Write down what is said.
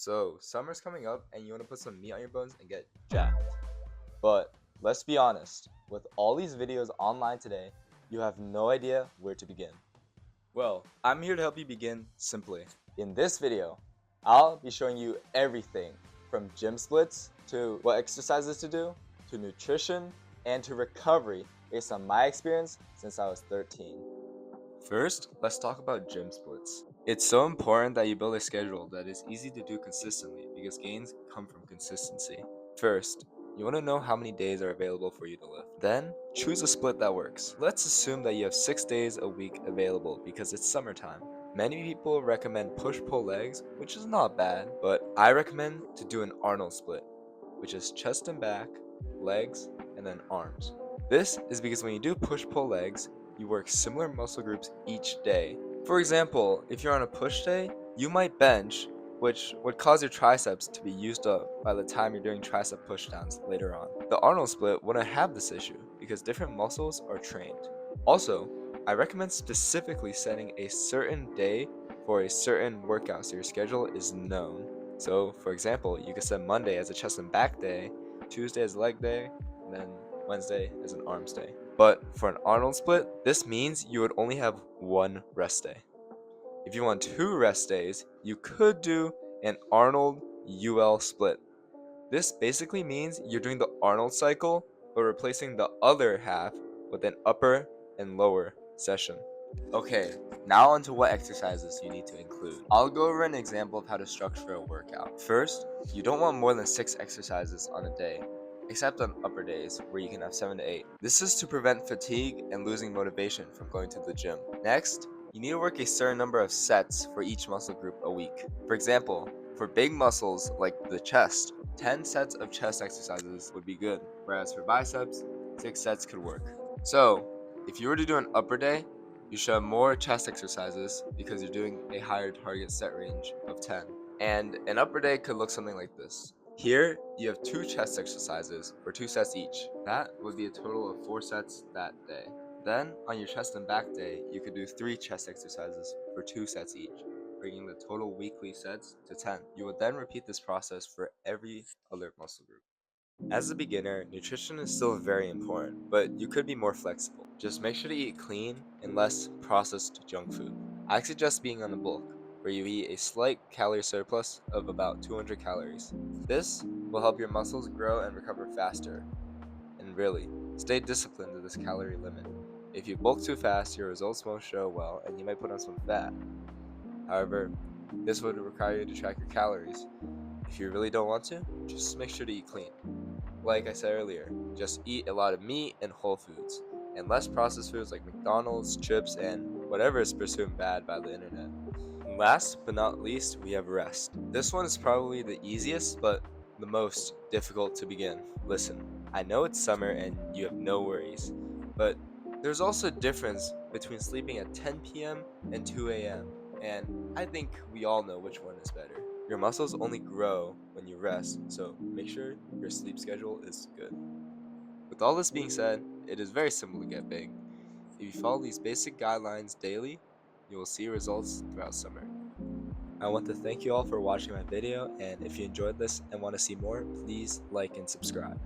So, summer's coming up and you want to put some meat on your bones and get jacked. But let's be honest, with all these videos online today, you have no idea where to begin. Well, I'm here to help you begin simply. In this video, I'll be showing you everything from gym splits to what exercises to do, to nutrition, and to recovery based on my experience since I was 13. First, let's talk about gym splits. It's so important that you build a schedule that is easy to do consistently because gains come from consistency. First, you want to know how many days are available for you to lift. Then, choose a split that works. Let's assume that you have 6 days a week available because it's summertime. Many people recommend push-pull legs, which is not bad, but I recommend to do an Arnold split, which is chest and back, legs, and then arms. This is because when you do push-pull legs, you work similar muscle groups each day. For example, if you're on a push day, you might bench, which would cause your triceps to be used up by the time you're doing tricep pushdowns later on. The Arnold split wouldn't have this issue because different muscles are trained. Also, I recommend specifically setting a certain day for a certain workout so your schedule is known. So, for example, you could set Monday as a chest and back day, Tuesday as a leg day, and then Wednesday as an arms day. But for an Arnold split, this means you would only have one rest day. If you want 2 rest days, you could do an Arnold UL split. This basically means you're doing the Arnold cycle, but replacing the other half with an upper and lower session. Okay, now onto what exercises you need to include. I'll go over an example of how to structure a workout. First, you don't want more than 6 exercises on a day, except on upper days where you can have 7 to 8. This is to prevent fatigue and losing motivation from going to the gym. Next, you need to work a certain number of sets for each muscle group a week. For example, for big muscles like the chest, 10 sets of chest exercises would be good, whereas for biceps, 6 sets could work. So, if you were to do an upper day, you should have more chest exercises because you're doing a higher target set range of 10. And an upper day could look something like this. Here, you have 2 chest exercises for 2 sets each. That would be a total of 4 sets that day. Then, on your chest and back day, you could do 3 chest exercises for 2 sets each, bringing the total weekly sets to 10. You would then repeat this process for every other muscle group. As a beginner, nutrition is still very important, but you could be more flexible. Just make sure to eat clean and less processed junk food. I suggest being on the bulk, where you eat a slight calorie surplus of about 200 calories. This will help your muscles grow and recover faster. And really, stay disciplined to this calorie limit. If you bulk too fast, your results won't show well and you might put on some fat. However, this would require you to track your calories. If you really don't want to, just make sure to eat clean. Like I said earlier, just eat a lot of meat and whole foods, and less processed foods like McDonald's, chips, and whatever is presumed bad by the internet. Last but not least, we have rest. This one is probably the easiest, but the most difficult to begin. Listen, I know it's summer and you have no worries, but there's also a difference between sleeping at 10 p.m. and 2 a.m., and I think we all know which one is better. Your muscles only grow when you rest, so make sure your sleep schedule is good. With all this being said, it is very simple to get big. If you follow these basic guidelines daily, you will see results throughout summer. I want to thank you all for watching my video, and if you enjoyed this and want to see more, please like and subscribe.